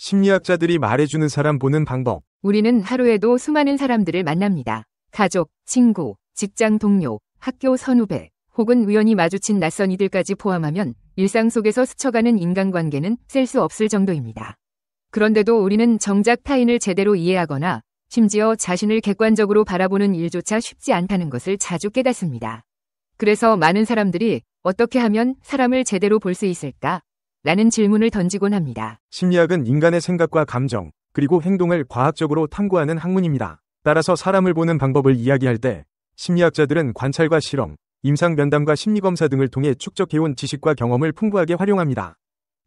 심리학자들이 말해주는 사람 보는 방법. 우리는 하루에도 수많은 사람들을 만납니다. 가족, 친구, 직장 동료, 학교 선후배, 혹은 우연히 마주친 낯선 이들까지 포함하면 일상 속에서 스쳐가는 인간관계는 셀 수 없을 정도입니다. 그런데도 우리는 정작 타인을 제대로 이해하거나 심지어 자신을 객관적으로 바라보는 일조차 쉽지 않다는 것을 자주 깨닫습니다. 그래서 많은 사람들이 어떻게 하면 사람을 제대로 볼 수 있을까? 라는 질문을 던지곤 합니다. 심리학은 인간의 생각과 감정, 그리고 행동을 과학적으로 탐구하는 학문입니다. 따라서 사람을 보는 방법을 이야기할 때 심리학자들은 관찰과 실험, 임상 면담과 심리검사 등을 통해 축적해온 지식과 경험을 풍부하게 활용합니다.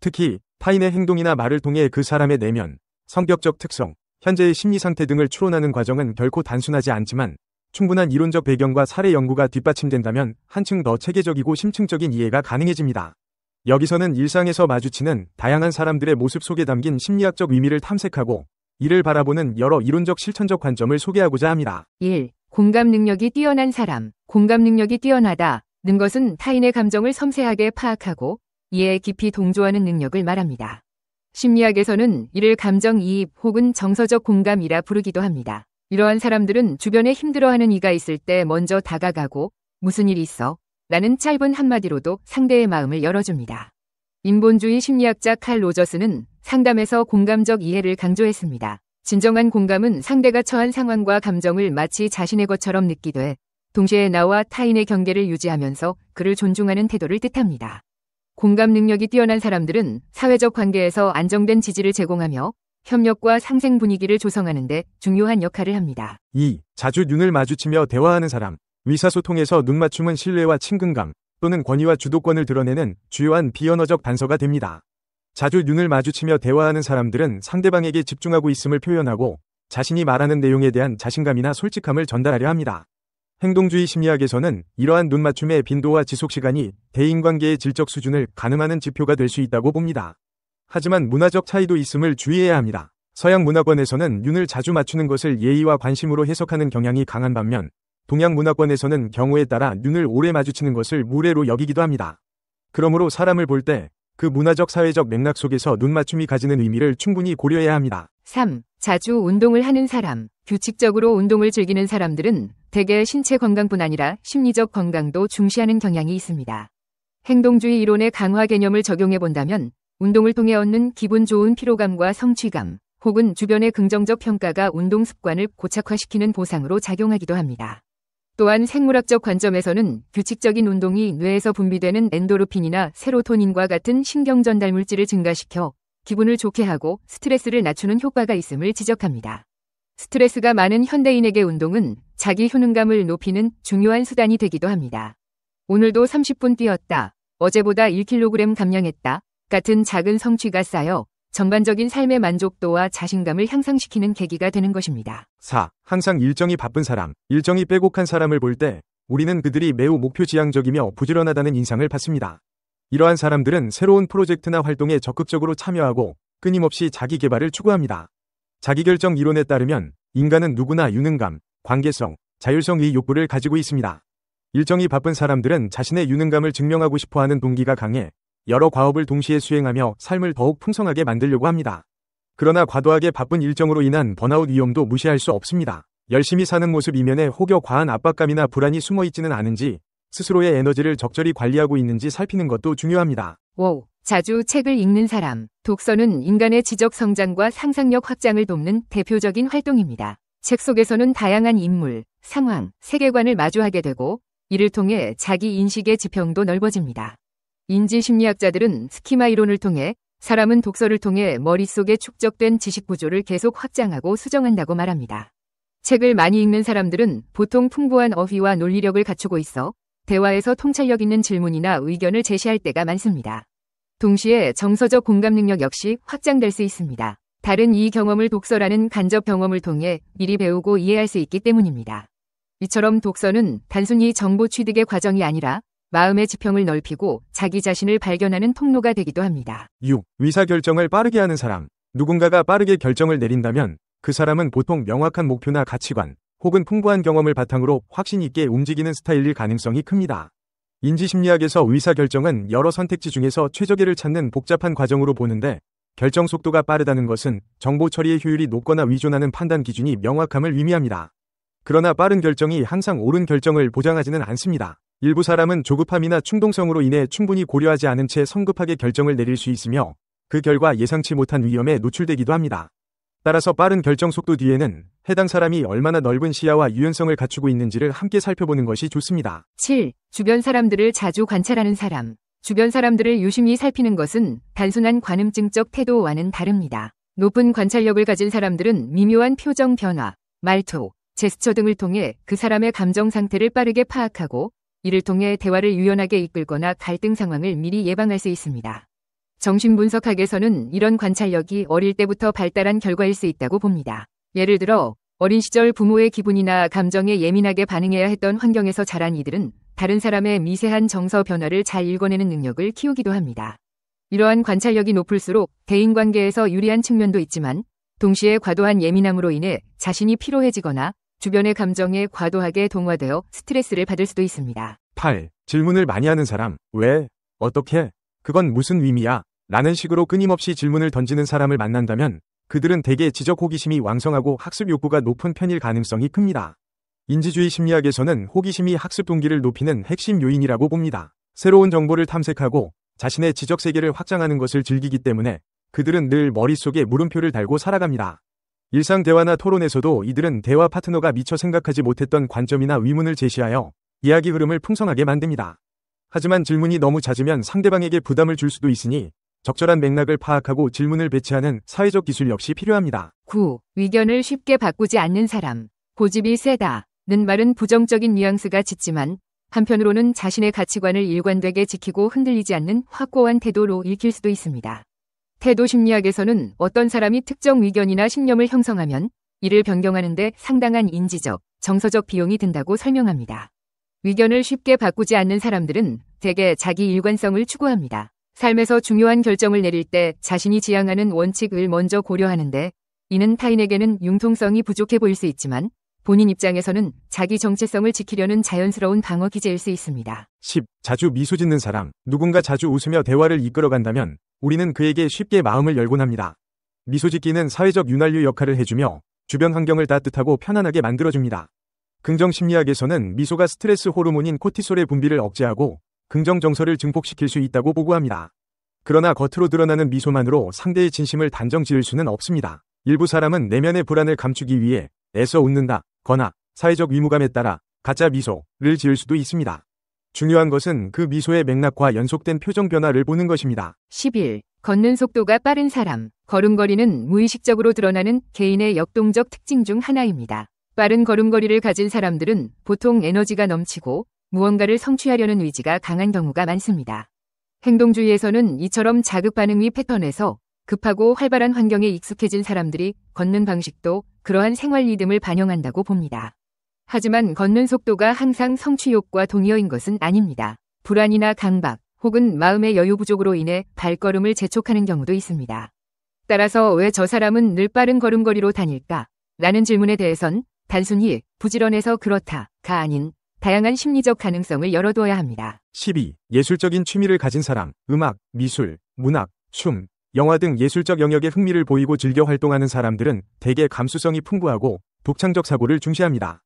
특히 타인의 행동이나 말을 통해 그 사람의 내면, 성격적 특성, 현재의 심리 상태 등을 추론하는 과정은 결코 단순하지 않지만 충분한 이론적 배경과 사례 연구가 뒷받침된다면 한층 더 체계적이고 심층적인 이해가 가능해집니다. 여기서는 일상에서 마주치는 다양한 사람들의 모습 속에 담긴 심리학적 의미를 탐색하고 이를 바라보는 여러 이론적 실천적 관점을 소개하고자 합니다. 1. 공감 능력이 뛰어난 사람. 공감 능력이 뛰어나다는 것은 타인의 감정을 섬세하게 파악하고 이에 깊이 동조하는 능력을 말합니다. 심리학에서는 이를 감정이입 혹은 정서적 공감이라 부르기도 합니다. 이러한 사람들은 주변에 힘들어하는 이가 있을 때 먼저 다가가고 무슨 일 있어? 라는 짧은 한마디로도 상대의 마음을 열어줍니다. 인본주의 심리학자 칼 로저스는 상담에서 공감적 이해를 강조했습니다. 진정한 공감은 상대가 처한 상황과 감정을 마치 자신의 것처럼 느끼되 동시에 나와 타인의 경계를 유지하면서 그를 존중하는 태도를 뜻합니다. 공감 능력이 뛰어난 사람들은 사회적 관계에서 안정된 지지를 제공하며 협력과 상생 분위기를 조성하는 데 중요한 역할을 합니다. 2. 자주 눈을 마주치며 대화하는 사람. 의사소통에서 눈맞춤은 신뢰와 친근감 또는 권위와 주도권을 드러내는 주요한 비언어적 단서가 됩니다. 자주 눈을 마주치며 대화하는 사람들은 상대방에게 집중하고 있음을 표현하고 자신이 말하는 내용에 대한 자신감이나 솔직함을 전달하려 합니다. 행동주의 심리학에서는 이러한 눈맞춤의 빈도와 지속시간이 대인관계의 질적 수준을 가늠하는 지표가 될 수 있다고 봅니다. 하지만 문화적 차이도 있음을 주의해야 합니다. 서양 문화권에서는 눈을 자주 맞추는 것을 예의와 관심으로 해석하는 경향이 강한 반면 동양 문화권에서는 경우에 따라 눈을 오래 마주치는 것을 무례로 여기기도 합니다. 그러므로 사람을 볼 때 그 문화적 사회적 맥락 속에서 눈맞춤이 가지는 의미를 충분히 고려해야 합니다. 3. 자주 운동을 하는 사람. 규칙적으로 운동을 즐기는 사람들은 대개 신체 건강뿐 아니라 심리적 건강도 중시하는 경향이 있습니다. 행동주의 이론의 강화 개념을 적용해 본다면 운동을 통해 얻는 기분 좋은 피로감과 성취감 혹은 주변의 긍정적 평가가 운동 습관을 고착화시키는 보상으로 작용하기도 합니다. 또한 생물학적 관점에서는 규칙적인 운동이 뇌에서 분비되는 엔도르핀이나 세로토닌과 같은 신경 전달 물질을 증가시켜 기분을 좋게 하고 스트레스를 낮추는 효과가 있음을 지적합니다. 스트레스가 많은 현대인에게 운동은 자기 효능감을 높이는 중요한 수단이 되기도 합니다. 오늘도 30분 뛰었다. 어제보다 1kg 감량했다. 같은 작은 성취가 쌓여 전반적인 삶의 만족도와 자신감을 향상시키는 계기가 되는 것입니다. 4. 항상 일정이 바쁜 사람. 일정이 빼곡한 사람을 볼 때 우리는 그들이 매우 목표지향적이며 부지런하다는 인상을 받습니다. 이러한 사람들은 새로운 프로젝트나 활동에 적극적으로 참여하고 끊임없이 자기 개발을 추구합니다. 자기결정 이론에 따르면 인간은 누구나 유능감, 관계성, 자율성의 욕구를 가지고 있습니다. 일정이 바쁜 사람들은 자신의 유능감을 증명하고 싶어하는 동기가 강해 여러 과업을 동시에 수행하며 삶을 더욱 풍성하게 만들려고 합니다. 그러나 과도하게 바쁜 일정으로 인한 번아웃 위험도 무시할 수 없습니다. 열심히 사는 모습 이면에 혹여 과한 압박감이나 불안이 숨어있지는 않은지 스스로의 에너지를 적절히 관리하고 있는지 살피는 것도 중요합니다. 5. 자주 책을 읽는 사람. 독서는 인간의 지적 성장과 상상력 확장을 돕는 대표적인 활동입니다. 책 속에서는 다양한 인물, 상황, 세계관을 마주하게 되고 이를 통해 자기 인식의 지평도 넓어집니다. 인지심리학자들은 스키마 이론을 통해 사람은 독서를 통해 머릿속에 축적된 지식 구조를 계속 확장하고 수정한다고 말합니다. 책을 많이 읽는 사람들은 보통 풍부한 어휘와 논리력을 갖추고 있어 대화에서 통찰력 있는 질문이나 의견을 제시할 때가 많습니다. 동시에 정서적 공감 능력 역시 확장될 수 있습니다. 다른 이 경험을 독서라는 간접 경험을 통해 미리 배우고 이해할 수 있기 때문입니다. 이처럼 독서는 단순히 정보 취득의 과정이 아니라 마음의 지평을 넓히고 자기 자신을 발견하는 통로가 되기도 합니다. 6. 의사결정을 빠르게 하는 사람. 누군가가 빠르게 결정을 내린다면 그 사람은 보통 명확한 목표나 가치관 혹은 풍부한 경험을 바탕으로 확신 있게 움직이는 스타일일 가능성이 큽니다. 인지심리학에서 의사결정은 여러 선택지 중에서 최적의를 찾는 복잡한 과정으로 보는데 결정 속도가 빠르다는 것은 정보 처리의 효율이 높거나 위존하는 판단 기준이 명확함을 의미합니다. 그러나 빠른 결정이 항상 옳은 결정을 보장하지는 않습니다. 일부 사람은 조급함이나 충동성으로 인해 충분히 고려하지 않은 채 성급하게 결정을 내릴 수 있으며 그 결과 예상치 못한 위험에 노출되기도 합니다. 따라서 빠른 결정 속도 뒤에는 해당 사람이 얼마나 넓은 시야와 유연성을 갖추고 있는지를 함께 살펴보는 것이 좋습니다. 7. 주변 사람들을 자주 관찰하는 사람. 주변 사람들을 유심히 살피는 것은 단순한 관음증적 태도와는 다릅니다. 높은 관찰력을 가진 사람들은 미묘한 표정 변화, 말투, 제스처 등을 통해 그 사람의 감정 상태를 빠르게 파악하고 이를 통해 대화를 유연하게 이끌거나 갈등 상황을 미리 예방할 수 있습니다. 정신분석학에서는 이런 관찰력이 어릴 때부터 발달한 결과일 수 있다고 봅니다. 예를 들어 어린 시절 부모의 기분이나 감정에 예민하게 반응해야 했던 환경에서 자란 이들은 다른 사람의 미세한 정서 변화를 잘 읽어내는 능력을 키우기도 합니다. 이러한 관찰력이 높을수록 대인관계에서 유리한 측면도 있지만 동시에 과도한 예민함으로 인해 자신이 피로해지거나 주변의 감정에 과도하게 동화되어 스트레스를 받을 수도 있습니다. 8. 질문을 많이 하는 사람. 왜? 어떻게? 그건 무슨 의미야? 라는 식으로 끊임없이 질문을 던지는 사람을 만난다면 그들은 대개 지적 호기심이 왕성하고 학습 욕구가 높은 편일 가능성이 큽니다. 인지주의 심리학에서는 호기심이 학습 동기를 높이는 핵심 요인이라고 봅니다. 새로운 정보를 탐색하고 자신의 지적 세계를 확장하는 것을 즐기기 때문에 그들은 늘 머릿속에 물음표를 달고 살아갑니다. 일상 대화나 토론에서도 이들은 대화 파트너가 미처 생각하지 못했던 관점이나 의문을 제시하여 이야기 흐름을 풍성하게 만듭니다. 하지만 질문이 너무 잦으면 상대방에게 부담을 줄 수도 있으니 적절한 맥락을 파악하고 질문을 배치하는 사회적 기술 역시 필요합니다. 9. 의견을 쉽게 바꾸지 않는 사람. 고집이 세다는 말은 부정적인 뉘앙스가 짙지만 한편으로는 자신의 가치관을 일관되게 지키고 흔들리지 않는 확고한 태도로 읽힐 수도 있습니다. 태도 심리학에서는 어떤 사람이 특정 의견이나 신념을 형성하면 이를 변경하는 데 상당한 인지적, 정서적 비용이 든다고 설명합니다. 의견을 쉽게 바꾸지 않는 사람들은 대개 자기 일관성을 추구합니다. 삶에서 중요한 결정을 내릴 때 자신이 지향하는 원칙을 먼저 고려하는데 이는 타인에게는 융통성이 부족해 보일 수 있지만 본인 입장에서는 자기 정체성을 지키려는 자연스러운 방어 기제일 수 있습니다. 10. 자주 미소 짓는 사람. 누군가 자주 웃으며 대화를 이끌어간다면 우리는 그에게 쉽게 마음을 열곤 합니다. 미소 짓기는 사회적 윤활유 역할을 해주며 주변 환경을 따뜻하고 편안하게 만들어줍니다. 긍정 심리학에서는 미소가 스트레스 호르몬인 코티솔의 분비를 억제하고 긍정 정서를 증폭시킬 수 있다고 보고합니다. 그러나 겉으로 드러나는 미소만으로 상대의 진심을 단정 지을 수는 없습니다. 일부 사람은 내면의 불안을 감추기 위해 애써 웃는다, 거나 사회적 위무감에 따라 가짜 미소를 지을 수도 있습니다. 중요한 것은 그 미소의 맥락과 연속된 표정 변화를 보는 것입니다. 11. 걷는 속도가 빠른 사람. 걸음걸이는 무의식적으로 드러나는 개인의 역동적 특징 중 하나입니다. 빠른 걸음걸이를 가진 사람들은 보통 에너지가 넘치고 무언가를 성취하려는 의지가 강한 경우가 많습니다. 행동주의에서는 이처럼 자극 반응의 패턴에서 급하고 활발한 환경에 익숙해진 사람들이 걷는 방식도 그러한 생활 리듬을 반영한다고 봅니다. 하지만 걷는 속도가 항상 성취욕과 동의어인 것은 아닙니다. 불안이나 강박 혹은 마음의 여유 부족으로 인해 발걸음을 재촉하는 경우도 있습니다. 따라서 왜 저 사람은 늘 빠른 걸음걸이로 다닐까? 라는 질문에 대해선 단순히 부지런해서 그렇다가 아닌 다양한 심리적 가능성을 열어두어야 합니다. 12. 예술적인 취미를 가진 사람. 음악, 미술, 문학, 춤, 영화 등 예술적 영역에 흥미를 보이고 즐겨 활동하는 사람들은 대개 감수성이 풍부하고 독창적 사고를 중시합니다.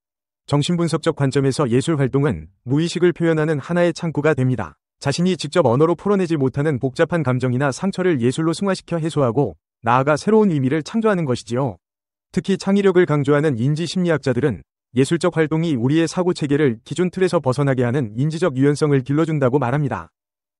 정신분석적 관점에서 예술 활동은 무의식을 표현하는 하나의 창구가 됩니다. 자신이 직접 언어로 풀어내지 못하는 복잡한 감정이나 상처를 예술로 승화시켜 해소하고 나아가 새로운 의미를 창조하는 것이지요. 특히 창의력을 강조하는 인지심리학자들은 예술적 활동이 우리의 사고체계를 기존 틀에서 벗어나게 하는 인지적 유연성을 길러준다고 말합니다.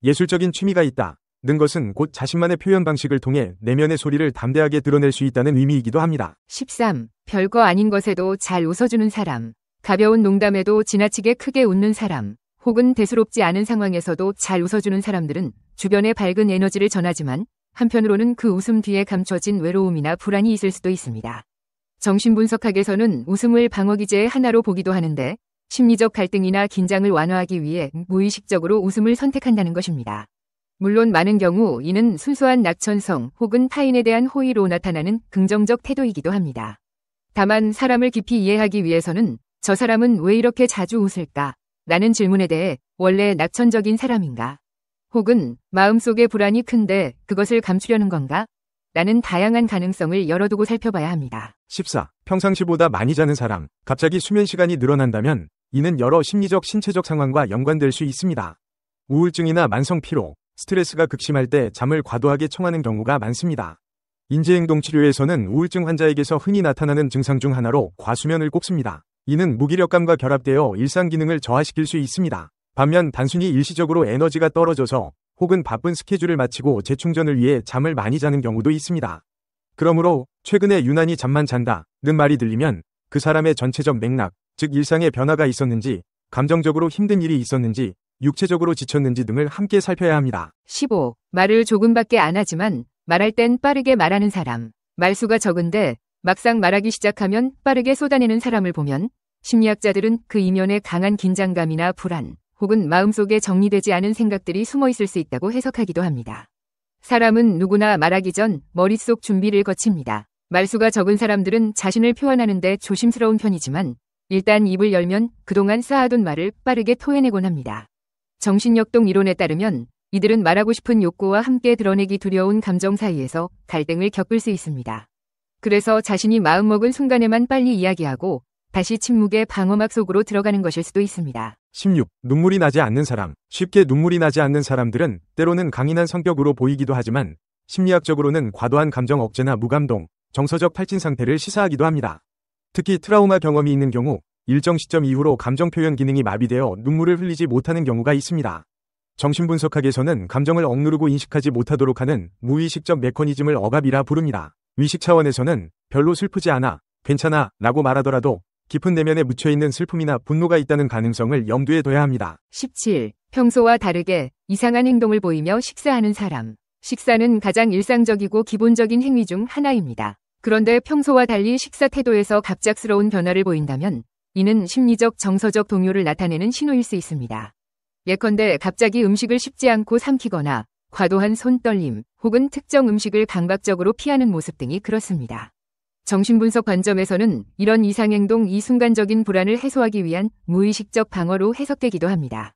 예술적인 취미가 있다는 것은 곧 자신만의 표현 방식을 통해 내면의 소리를 담대하게 드러낼 수 있다는 의미이기도 합니다. 13. 별거 아닌 것에도 잘 웃어주는 사람. 가벼운 농담에도 지나치게 크게 웃는 사람, 혹은 대수롭지 않은 상황에서도 잘 웃어주는 사람들은 주변에 밝은 에너지를 전하지만 한편으로는 그 웃음 뒤에 감춰진 외로움이나 불안이 있을 수도 있습니다. 정신분석학에서는 웃음을 방어기제의 하나로 보기도 하는데 심리적 갈등이나 긴장을 완화하기 위해 무의식적으로 웃음을 선택한다는 것입니다. 물론 많은 경우 이는 순수한 낙천성 혹은 타인에 대한 호의로 나타나는 긍정적 태도이기도 합니다. 다만 사람을 깊이 이해하기 위해서는 저 사람은 왜 이렇게 자주 웃을까? 라는 질문에 대해 원래 낙천적인 사람인가? 혹은 마음속에 불안이 큰데 그것을 감추려는 건가? 라는 다양한 가능성을 열어두고 살펴봐야 합니다. 14. 평상시보다 많이 자는 사람. 갑자기 수면 시간이 늘어난다면 이는 여러 심리적, 신체적 상황과 연관될 수 있습니다. 우울증이나 만성 피로, 스트레스가 극심할 때 잠을 과도하게 청하는 경우가 많습니다. 인지행동 치료에서는 우울증 환자에게서 흔히 나타나는 증상 중 하나로 과수면을 꼽습니다. 이는 무기력감과 결합되어 일상 기능을 저하시킬 수 있습니다. 반면 단순히 일시적으로 에너지가 떨어져서 혹은 바쁜 스케줄을 마치고 재충전을 위해 잠을 많이 자는 경우도 있습니다. 그러므로 최근에 유난히 잠만 잔다는 말이 들리면 그 사람의 전체적 맥락, 즉 일상의 변화가 있었는지, 감정적으로 힘든 일이 있었는지, 육체적으로 지쳤는지 등을 함께 살펴야 합니다. 15. 말을 조금밖에 안 하지만 말할 땐 빠르게 말하는 사람. 말수가 적은데 막상 말하기 시작하면 빠르게 쏟아내는 사람을 보면 심리학자들은 그 이면에 강한 긴장감이나 불안, 혹은 마음속에 정리되지 않은 생각들이 숨어 있을 수 있다고 해석하기도 합니다. 사람은 누구나 말하기 전 머릿속 준비를 거칩니다. 말수가 적은 사람들은 자신을 표현하는데 조심스러운 편이지만 일단 입을 열면 그동안 쌓아둔 말을 빠르게 토해내곤 합니다. 정신역동 이론에 따르면 이들은 말하고 싶은 욕구와 함께 드러내기 두려운 감정 사이에서 갈등을 겪을 수 있습니다. 그래서 자신이 마음먹은 순간에만 빨리 이야기하고 다시 침묵의 방어막 속으로 들어가는 것일 수도 있습니다. 16. 눈물이 나지 않는 사람. 쉽게 눈물이 나지 않는 사람들은 때로는 강인한 성격으로 보이기도 하지만 심리학적으로는 과도한 감정 억제나 무감동, 정서적 탈진 상태를 시사하기도 합니다. 특히 트라우마 경험이 있는 경우 일정 시점 이후로 감정 표현 기능이 마비되어 눈물을 흘리지 못하는 경우가 있습니다. 정신분석학에서는 감정을 억누르고 인식하지 못하도록 하는 무의식적 메커니즘을 억압이라 부릅니다. 의식 차원에서는 별로 슬프지 않아, 괜찮아 라고 말하더라도 깊은 내면에 묻혀있는 슬픔이나 분노가 있다는 가능성을 염두에 둬야 합니다. 17. 평소와 다르게 이상한 행동을 보이며 식사하는 사람. 식사는 가장 일상적이고 기본적인 행위 중 하나입니다. 그런데 평소와 달리 식사 태도에서 갑작스러운 변화를 보인다면 이는 심리적, 정서적 동요를 나타내는 신호일 수 있습니다. 예컨대 갑자기 음식을 씹지 않고 삼키거나 과도한 손떨림 혹은 특정 음식을 강박적으로 피하는 모습 등이 그렇습니다. 정신분석 관점에서는 이런 이상행동이 순간적인 불안을 해소하기 위한 무의식적 방어로 해석되기도 합니다.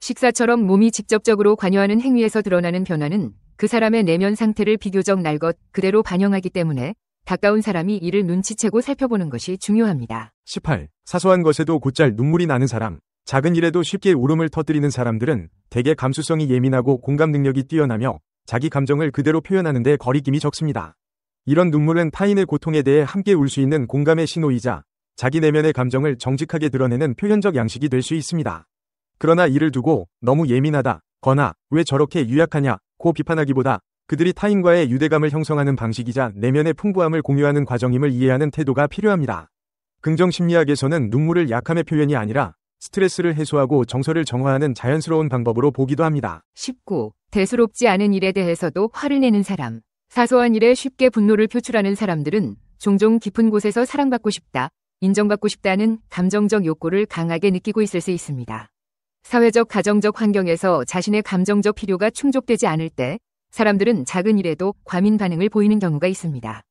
식사처럼 몸이 직접적으로 관여하는 행위에서 드러나는 변화는 그 사람의 내면 상태를 비교적 날 것 그대로 반영하기 때문에 가까운 사람이 이를 눈치채고 살펴보는 것이 중요합니다. 18. 사소한 것에도 곧잘 눈물이 나는 사람. 작은 일에도 쉽게 울음을 터뜨리는 사람들은 대개 감수성이 예민하고 공감 능력이 뛰어나며 자기 감정을 그대로 표현하는 데 거리낌이 적습니다. 이런 눈물은 타인의 고통에 대해 함께 울 수 있는 공감의 신호이자 자기 내면의 감정을 정직하게 드러내는 표현적 양식이 될 수 있습니다. 그러나 이를 두고 너무 예민하다, 거나 왜 저렇게 유약하냐고 비판하기보다 그들이 타인과의 유대감을 형성하는 방식이자 내면의 풍부함을 공유하는 과정임을 이해하는 태도가 필요합니다. 긍정심리학에서는 눈물을 약함의 표현이 아니라 스트레스를 해소하고 정서를 정화하는 자연스러운 방법으로 보기도 합니다. 19. 대수롭지 않은 일에 대해서도 화를 내는 사람. 사소한 일에 쉽게 분노를 표출하는 사람들은 종종 깊은 곳에서 사랑받고 싶다, 인정받고 싶다는 감정적 욕구를 강하게 느끼고 있을 수 있습니다. 사회적, 가정적 환경에서 자신의 감정적 필요가 충족되지 않을 때 사람들은 작은 일에도 과민 반응을 보이는 경우가 있습니다.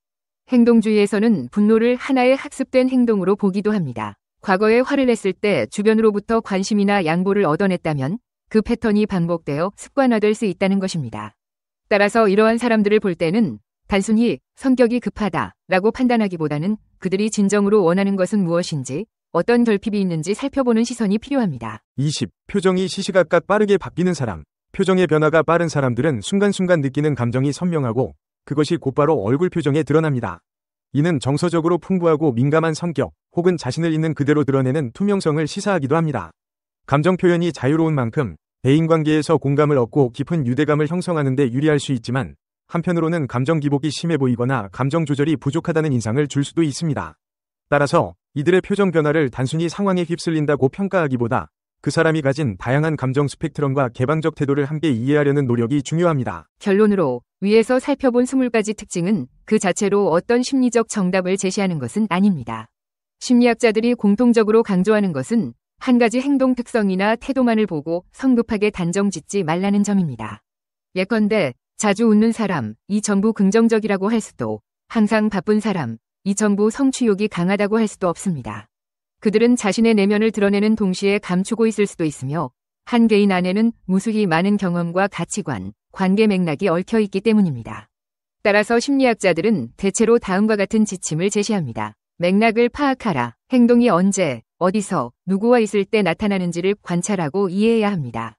행동주의에서는 분노를 하나의 학습된 행동으로 보기도 합니다. 과거에 화를 냈을 때 주변으로부터 관심이나 양보를 얻어냈다면 그 패턴이 반복되어 습관화될 수 있다는 것입니다. 따라서 이러한 사람들을 볼 때는 단순히 성격이 급하다라고 판단하기보다는 그들이 진정으로 원하는 것은 무엇인지, 어떤 결핍이 있는지 살펴보는 시선이 필요합니다. 20. 표정이 시시각각 빠르게 바뀌는 사람. 표정의 변화가 빠른 사람들은 순간순간 느끼는 감정이 선명하고 그것이 곧바로 얼굴 표정에 드러납니다. 이는 정서적으로 풍부하고 민감한 성격 혹은 자신을 있는 그대로 드러내는 투명성을 시사하기도 합니다. 감정 표현이 자유로운 만큼 대인관계에서 공감을 얻고 깊은 유대감을 형성하는 데 유리할 수 있지만 한편으로는 감정 기복이 심해 보이거나 감정 조절이 부족하다는 인상을 줄 수도 있습니다. 따라서 이들의 표정 변화를 단순히 상황에 휩쓸린다고 평가하기보다 그 사람이 가진 다양한 감정 스펙트럼과 개방적 태도를 함께 이해하려는 노력이 중요합니다. 결론으로 위에서 살펴본 20가지 특징은 그 자체로 어떤 심리적 정답을 제시하는 것은 아닙니다. 심리학자들이 공통적으로 강조하는 것은 한 가지 행동 특성이나 태도만을 보고 성급하게 단정 짓지 말라는 점입니다. 예컨대 자주 웃는 사람, 이 전부 긍정적이라고 할 수도, 항상 바쁜 사람, 이 전부 성취욕이 강하다고 할 수도 없습니다. 그들은 자신의 내면을 드러내는 동시에 감추고 있을 수도 있으며 한 개인 안에는 무수히 많은 경험과 가치관, 관계 맥락이 얽혀 있기 때문입니다. 따라서 심리학자들은 대체로 다음과 같은 지침을 제시합니다. 맥락을 파악하라. 행동이 언제, 어디서, 누구와 있을 때 나타나는지를 관찰하고 이해해야 합니다.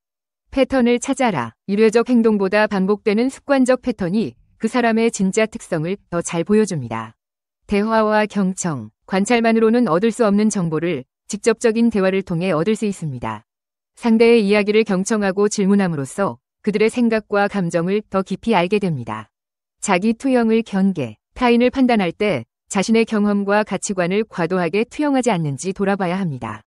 패턴을 찾아라. 일회적 행동보다 반복되는 습관적 패턴이 그 사람의 진짜 특성을 더 잘 보여줍니다. 대화와 경청. 관찰만으로는 얻을 수 없는 정보를 직접적인 대화를 통해 얻을 수 있습니다. 상대의 이야기를 경청하고 질문함으로써 그들의 생각과 감정을 더 깊이 알게 됩니다. 자기 투영을 경계. 타인을 판단할 때 자신의 경험과 가치관을 과도하게 투영하지 않는지 돌아봐야 합니다.